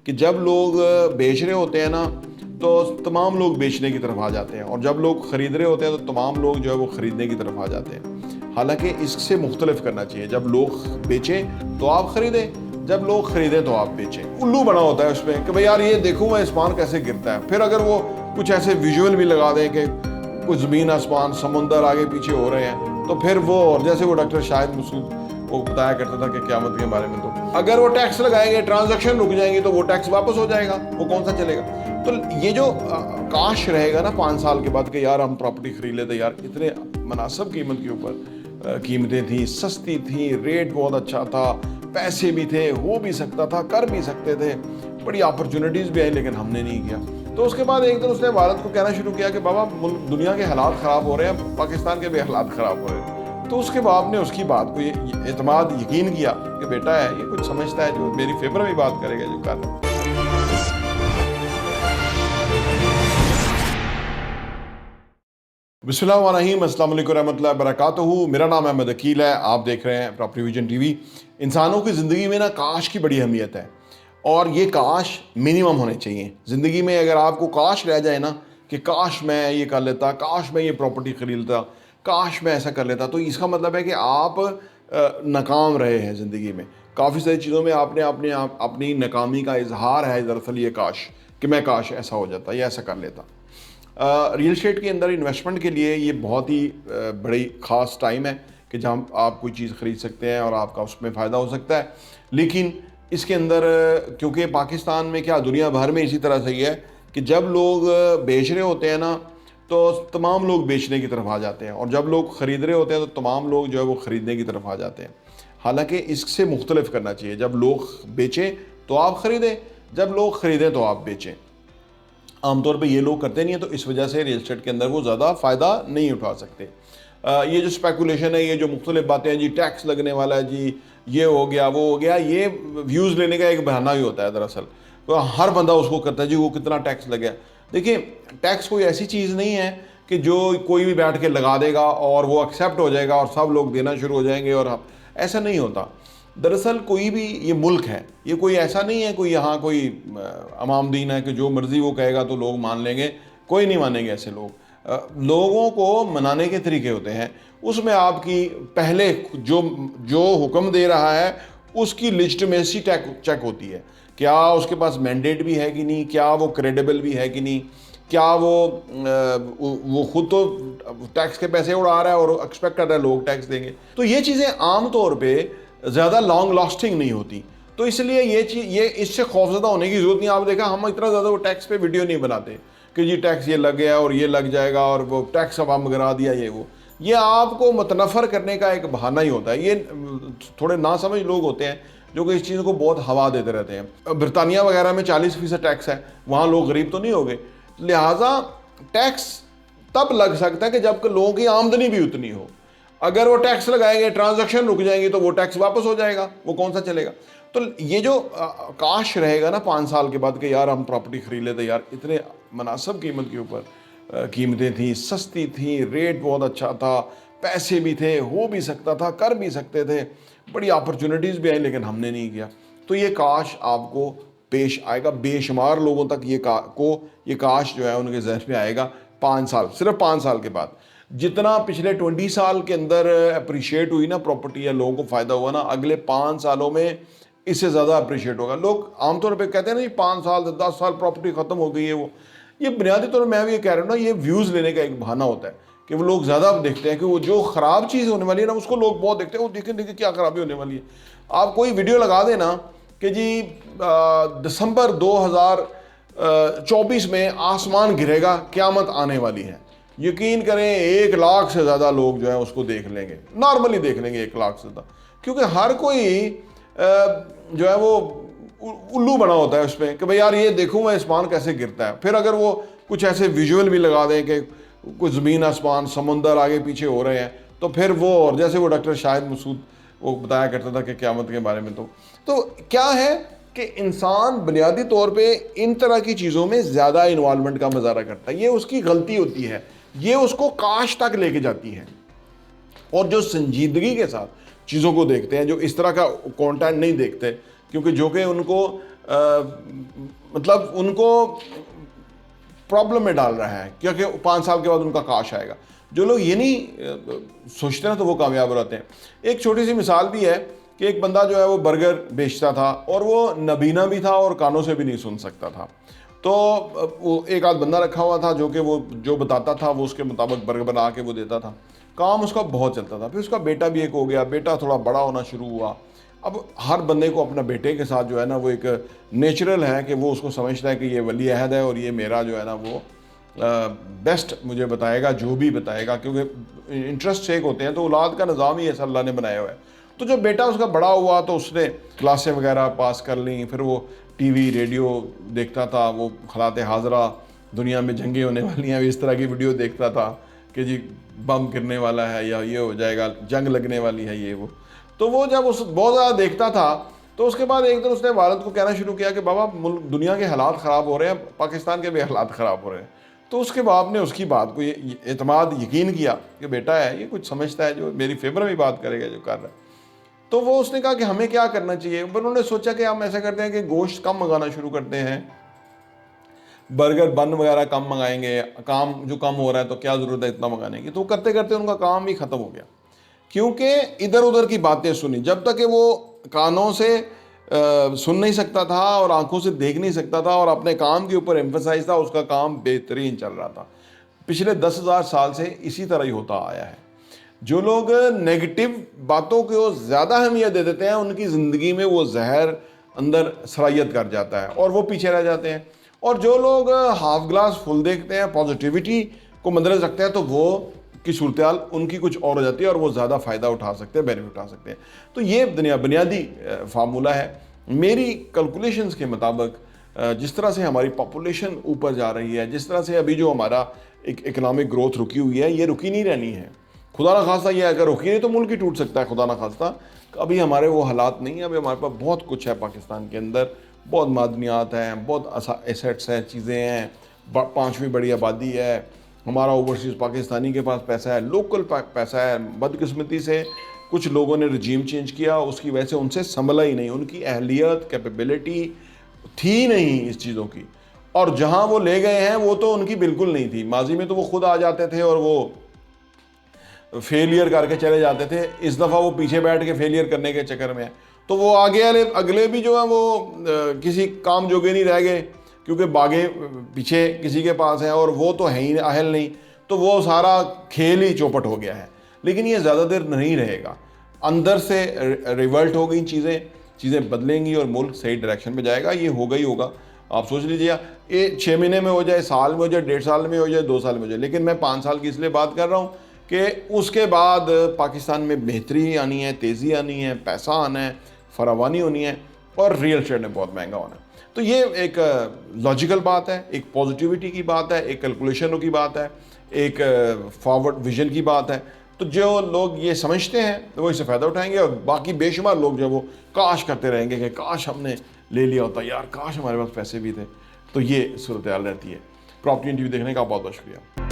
کہ جب لوگ بیچ رہے ہوتے ہیں نا تو تمام لوگ بیچنے کی طرف آ جاتے ہیں، اور جب لوگ خرید رہے ہوتے ہیں تو تمام لوگ جو ہے وہ خریدنے کی طرف آ جاتے ہیں۔ حالانکہ اس سے مختلف کرنا چاہیے، جب لوگ بیچیں تو آپ خریدیں، جب لوگ خریدیں تو آپ بیچیں۔ الو بنا ہوتا ہے اس میں کہ بھئی یار یہ دیکھوں میں آسمان کیسے گرتا ہے، پھر اگر وہ کچھ ایسے ویژول بھی لگا دیں کہ کچھ زمین آسمان سمندر آگے پیچھے ہو رہے ہیں، تو پھر وہ، اور جیسے وہ ڈاکٹر شاہد مسعود وہ بتایا کرتا تھا کہ قیامت کے بارے میں، تو اگر وہ ٹیکس لگائیں گے، ٹرانزیکشن رک جائیں گی تو وہ ٹیکس واپس ہو جائے گا، وہ کون سا چلے گا؟ تو یہ جو کاش رہے گا نا 5 سال کے بعد کہ یار ہم پراپرٹی خرید لیتے، یار اتنے مناسب قیمت کے اوپر قیمتیں تھیں، سستی تھیں، ریٹ بہت اچھا تھا، پیسے بھی تھے، ہو بھی سکتا تھا، کر بھی سکتے تھے، بڑی اپرچونٹیز بھی آئی، لیکن ہم نے نہیں کیا۔ تو اس کے بعد ایک دن اس نے والد کو کہنا شروع کیا کہ بابا دنیا کے حالات خراب ہو رہے ہیں، پاکستان کے بھی حالات خراب ہو رہے ہیں۔ تو اس کے باپ نے اس کی بات کو اعتماد یقین کیا کہ بیٹا ہے یہ کچھ سمجھتا ہے، جو میری فیور میں بات کرے گا، جو کر رہا ہے۔ بسم اللہ الرحمن الرحیم، السلام علیکم ورحمۃ اللہ وبرکاتہ۔ میرا نام احمد عقیل ہے، آپ دیکھ رہے ہیں پراپرٹی ویژن ٹی وی۔ انسانوں کی زندگی میں نا کاش کی بڑی اہمیت ہے، اور یہ کاش منیمم ہونے چاہیے زندگی میں۔ اگر آپ کو کاش رہ جائے نا کہ کاش میں یہ کر لیتا، کاش میں یہ پراپرٹی خرید لیتا، کاش میں ایسا کر لیتا، تو اس کا مطلب ہے کہ آپ ناکام رہے ہیں زندگی میں۔ کافی ساری چیزوں میں آپ نے اپنی ناکامی کا اظہار ہے دراصل یہ کاش، کہ میں کاش ایسا ہو جاتا یا ایسا کر لیتا۔ ریل اسٹیٹ کے اندر انویسٹمنٹ کے لیے یہ بہت ہی بڑی خاص ٹائم ہے کہ جہاں آپ کوئی چیز خرید سکتے ہیں اور آپ کا اس میں فائدہ ہو سکتا ہے۔ لیکن اس کے اندر کیونکہ پاکستان میں کیا دنیا بھر میں اسی طرح سے ہی ہے کہ جب لوگ بیچ رہے ہوتے ہیں نا تو تمام لوگ بیچنے کی طرف آ جاتے ہیں، اور جب لوگ خرید رہے ہوتے ہیں تو تمام لوگ جو ہے وہ خریدنے کی طرف آ جاتے ہیں۔ حالانکہ اس سے مختلف کرنا چاہیے، جب لوگ بیچیں تو آپ خریدیں، جب لوگ خریدیں تو آپ بیچیں۔ عام طور پہ یہ لوگ کرتے نہیں ہیں، تو اس وجہ سے ریل اسٹیٹ کے اندر وہ زیادہ فائدہ نہیں اٹھا سکتے۔ یہ جو سپیکولیشن ہے، یہ جو مختلف باتیں ہیں، جی ٹیکس لگنے والا ہے، جی یہ ہو گیا وہ ہو گیا، یہ ویوز لینے کا ایک بہانہ ہی ہوتا ہے دراصل۔ تو ہر بندہ اس کو کرتا ہے، جی وہ کتنا ٹیکس لگا۔ دیکھیں ٹیکس کوئی ایسی چیز نہیں ہے کہ جو کوئی بھی بیٹھ کے لگا دے گا اور وہ ایکسیپٹ ہو جائے گا اور سب لوگ دینا شروع ہو جائیں گے، اور ایسا نہیں ہوتا۔ دراصل کوئی بھی، یہ ملک ہے، یہ کوئی ایسا نہیں ہے کوئی یہاں کوئی امام دین ہے کہ جو مرضی وہ کہے گا تو لوگ مان لیں گے، کوئی نہیں مانیں گے ایسے لوگ۔ لوگوں کو منانے کے طریقے ہوتے ہیں، اس میں آپ کی پہلے جو حکم دے رہا ہے اس کی لیجٹمیسی چیک ہوتی ہے، کیا اس کے پاس مینڈیٹ بھی ہے کہ نہیں، کیا وہ کریڈیبل بھی ہے کہ نہیں، کیا وہ خود تو ٹیکس کے پیسے اڑا رہا ہے اور ایکسپیکٹ کر رہا ہے لوگ ٹیکس دیں گے۔ تو یہ چیزیں عام طور پہ زیادہ لانگ لاسٹنگ نہیں ہوتی، تو اس لیے یہ اس سے خوفزدہ ہونے کی ضرورت نہیں۔ آپ دیکھا ہم اتنا زیادہ وہ ٹیکس پہ ویڈیو نہیں بناتے کہ جی ٹیکس یہ لگ گیا اور یہ لگ جائے گا اور وہ ٹیکس اب ہم گرا دیا، یہ آپ کو متنفر کرنے کا ایک بہانہ ہی ہوتا ہے۔ یہ تھوڑے ناسمجھ لوگ ہوتے ہیں جو کہ اس چیز کو بہت ہوا دیتے رہتے ہیں۔ برطانیہ وغیرہ میں 40% ٹیکس ہے، وہاں لوگ غریب تو نہیں ہو گئے، لہٰذا ٹیکس تب لگ سکتا ہے کہ جب کہ لوگوں کی آمدنی بھی اتنی ہو۔ اگر وہ ٹیکس لگائیں گے، ٹرانزیکشن رک جائیں گی تو وہ ٹیکس واپس ہو جائے گا، وہ کون سا چلے گا؟ تو یہ جو کاش رہے گا نا 5 سال کے بعد کہ یار ہم پراپرٹی خرید لیتے، یار اتنے مناسب قیمت کے اوپر قیمتیں تھیں، سستی تھیں، ریٹ بہت اچھا تھا، پیسے بھی تھے، ہو بھی سکتا تھا، کر بھی سکتے تھے، بڑی اپرچونٹیز بھی آئی، لیکن ہم نے نہیں کیا۔ تو یہ کاش آپ کو پیش آئے گا، بے شمار لوگوں تک یہ کاش جو ہے ان کے ذہن میں آئے گا 5 سال، صرف 5 سال کے بعد۔ جتنا پچھلے 20 سال کے اندر اپریشیٹ ہوئی نا پراپرٹی یا لوگوں کو فائدہ ہوا نا، اگلے 5 سالوں میں اس سے زیادہ اپریشیٹ ہوگا۔ لوگ عام طور پہ کہتے ہیں نا 5 سال 10 سال پراپرٹی ختم ہو گئی ہے، یہ بنیادی طور پر میں بھی یہ کہہ رہا ہوں نا، یہ ویوز لینے کا ایک بہانہ ہوتا ہے کہ وہ لوگ زیادہ دیکھتے ہیں کہ وہ جو خراب چیز ہونے والی ہے نا اس کو لوگ بہت دیکھتے ہیں، وہ دیکھیں کیا خرابی ہونے والی ہے۔ آپ کوئی ویڈیو لگا دیں نا کہ جی دسمبر 2024 میں آسمان گرے گا، قیامت آنے والی ہے، یقین کریں 1 لاکھ سے زیادہ لوگ جو ہے اس کو دیکھ لیں گے، نارملی دیکھ لیں گے 1 لاکھ سے زیادہ، کیونکہ ہر کوئی جو ہے وہ الو بنا ہوتا ہے اس میں کہ بھئی یار یہ دیکھوں میں آسمان کیسے گرتا ہے، پھر اگر وہ کچھ ایسے ویژول بھی لگا دیں کہ کچھ زمین آسمان سمندر آگے پیچھے ہو رہے ہیں، تو پھر وہ، اور جیسے وہ ڈاکٹر شاہد مسعود وہ بتایا کرتا تھا کہ قیامت کے بارے میں، تو کیا ہے کہ انسان بنیادی طور پہ ان طرح کی چیزوں میں زیادہ انوالومنٹ کا مظاہرہ کرتا ہے، یہ اس کی غلطی ہوتی ہے، یہ اس کو کاش تک لے کے جاتی ہے۔ اور جو سنجیدگی کے ساتھ چیزوں کو دیکھتے ہیں، جو اس طرح کا کانٹینٹ نہیں دیکھتے، کیونکہ جو کہ ان کو مطلب ان کو پرابلم میں ڈال رہا ہے، کیونکہ 5 سال کے بعد ان کا کاش آئے گا. جو لوگ یہ نہیں سوچتے نا تو وہ کامیاب ہو جاتے ہیں. ایک چھوٹی سی مثال بھی ہے کہ ایک بندہ جو ہے وہ برگر بیچتا تھا اور وہ نابینا بھی تھا اور کانوں سے بھی نہیں سن سکتا تھا. تو وہ ایک آدھ بندہ رکھا ہوا تھا جو کہ وہ جو بتاتا تھا وہ اس کے مطابق برگر بنا کے وہ دیتا تھا. کام اس کا بہت چلتا تھا. پھر اس کا بیٹا بھی ایک ہو گیا، بیٹا تھوڑا بڑا ہونا شروع ہوا. اب ہر بندے کو اپنا بیٹے کے ساتھ جو ہے نا وہ ایک نیچرل ہے کہ وہ اس کو سمجھتا ہے کہ یہ ولی عہد ہے اور یہ میرا جو ہے نا وہ بیسٹ مجھے بتائے گا، جو بھی بتائے گا، کیونکہ انٹرسٹ ایک ہوتے ہیں. تو اولاد کا نظام ہی ایسا اللہ نے بنایا ہوا ہے. تو جب بیٹا اس کا بڑا ہوا تو اس نے کلاسیں وغیرہ پاس کر لیں، پھر وہ ٹی وی ریڈیو دیکھتا تھا، وہ حالات حاضرہ دنیا میں جنگیں ہونے والی ہیں اس طرح کی ویڈیو دیکھتا تھا کہ جی بم گرنے والا ہے یا یہ ہو جائے گا، جنگ لگنے والی ہے یہ وہ. تو وہ جب اس بہت زیادہ دیکھتا تھا تو اس کے بعد ایک دن اس نے والد کو کہنا شروع کیا کہ بابا دنیا کے حالات خراب ہو رہے ہیں، پاکستان کے بھی حالات خراب ہو رہے ہیں. تو اس کے باپ نے اس کی بات کو یہ اعتماد یقین کیا کہ بیٹا ہے یہ کچھ سمجھتا ہے جو میری فیور میں بات کرے گا جو کر رہا ہے. تو وہ اس نے کہا کہ ہمیں کیا کرنا چاہیے. انہوں نے سوچا کہ ہم ایسا کرتے ہیں کہ گوشت کم منگانا شروع کرتے ہیں، برگر بن وغیرہ کم منگائیں گے، کام جو کم ہو رہا ہے تو کیا ضرورت ہے اتنا منگانے کی. تو کرتے کرتے ان کا کام ہی ختم ہو گیا، کیونکہ ادھر ادھر کی باتیں سنی. جب تک کہ وہ کانوں سے سن نہیں سکتا تھا اور آنکھوں سے دیکھ نہیں سکتا تھا اور اپنے کام کے اوپر ایمفسائز تھا، اس کا کام بہترین چل رہا تھا. پچھلے 10,000 سال سے اسی طرح ہی ہوتا آیا ہے. جو لوگ نیگیٹو باتوں کو زیادہ اہمیت دے دیتے ہیں ان کی زندگی میں وہ زہر اندر سرایت کر جاتا ہے اور وہ پیچھے رہ جاتے ہیں. اور جو لوگ ہاف گلاس فل دیکھتے ہیں، پازیٹیوٹی کو مدنظر رکھتے ہیں، تو وہ کی صورتحال ان کی کچھ اور ہو جاتی ہے اور وہ زیادہ فائدہ اٹھا سکتے ہیں، بینیفٹ اٹھا سکتے ہیں. تو یہ بنیادی فارمولہ ہے. میری کیلکولیشنز کے مطابق جس طرح سے ہماری پاپولیشن اوپر جا رہی ہے، جس طرح سے ابھی جو ہمارا ایک اکنامک گروتھ رکی ہوئی ہے، یہ رکی نہیں رہنی ہے. خدا نہ خواستہ یہ اگر رکی نہیں تو ملک ہی ٹوٹ سکتا ہے. خدا نہ خواستہ ابھی ہمارے وہ حالات نہیں ہیں. ابھی ہمارے پاس بہت کچھ ہے پاکستان کے اندر، بہت معدنیات ہیں، بہت ایسیٹس ہیں، چیزیں ہیں، 5ویں بڑی آبادی ہے. ہمارا اوورسیز پاکستانی کے پاس پیسہ ہے، لوکل پیسہ ہے. بدقسمتی سے کچھ لوگوں نے رجیم چینج کیا، اس کی وجہ سے ان سے سنبھلا ہی نہیں. ان کی اہلیت کیپیبلٹی تھی نہیں اس چیزوں کی، اور جہاں وہ لے گئے ہیں وہ تو ان کی بالکل نہیں تھی. ماضی میں تو وہ خود آ جاتے تھے اور وہ فیلئر کر کے چلے جاتے تھے. اس دفعہ وہ پیچھے بیٹھ کے فیلئر کرنے کے چکر میں ہیں. تو وہ آگے والے اگلے بھی جو ہیں وہ کسی کام جوگے نہیں رہ گئے، کیونکہ باغے پیچھے کسی کے پاس ہیں اور وہ تو ہے ہی اہل نہیں. تو وہ سارا کھیل ہی چوپٹ ہو گیا ہے. لیکن یہ زیادہ دیر نہیں رہے گا. اندر سے ریولٹ ہو گئی چیزیں بدلیں گی اور ملک صحیح ڈائریکشن پہ جائے گا. یہ ہوگا ہی ہوگا. آپ سوچ لیجیے یہ 6 مہینے میں ہو جائے، سال میں ہو جائے، 1.5 سال میں ہو جائے، 2 سال میں ہو جائے. لیکن میں 5 سال کی اس لیے بات کر رہا ہوں کہ اس کے بعد پاکستان میں بہتری آنی ہے، تیزی آنی ہے، پیسہ آنا ہے، فراوانی ہونی ہے اور ریئل اسٹیٹ نے بہت مہنگا ہونا ہے. تو یہ ایک لاجیکل بات ہے، ایک پازیٹیوٹی کی بات ہے، ایک کیلکولیشنوں کی بات ہے، ایک فارورڈ ویژن کی بات ہے. تو جو لوگ یہ سمجھتے ہیں وہ اس سے فائدہ اٹھائیں گے، اور باقی بے شمار لوگ جو وہ کاش کرتے رہیں گے کہ کاش ہم نے لے لیا ہوتا، یار کاش ہمارے پاس پیسے بھی تھے. تو یہ صورتحال رہتی ہے. پراپرٹی ٹی وی دیکھنے کا بہت بہت شکریہ.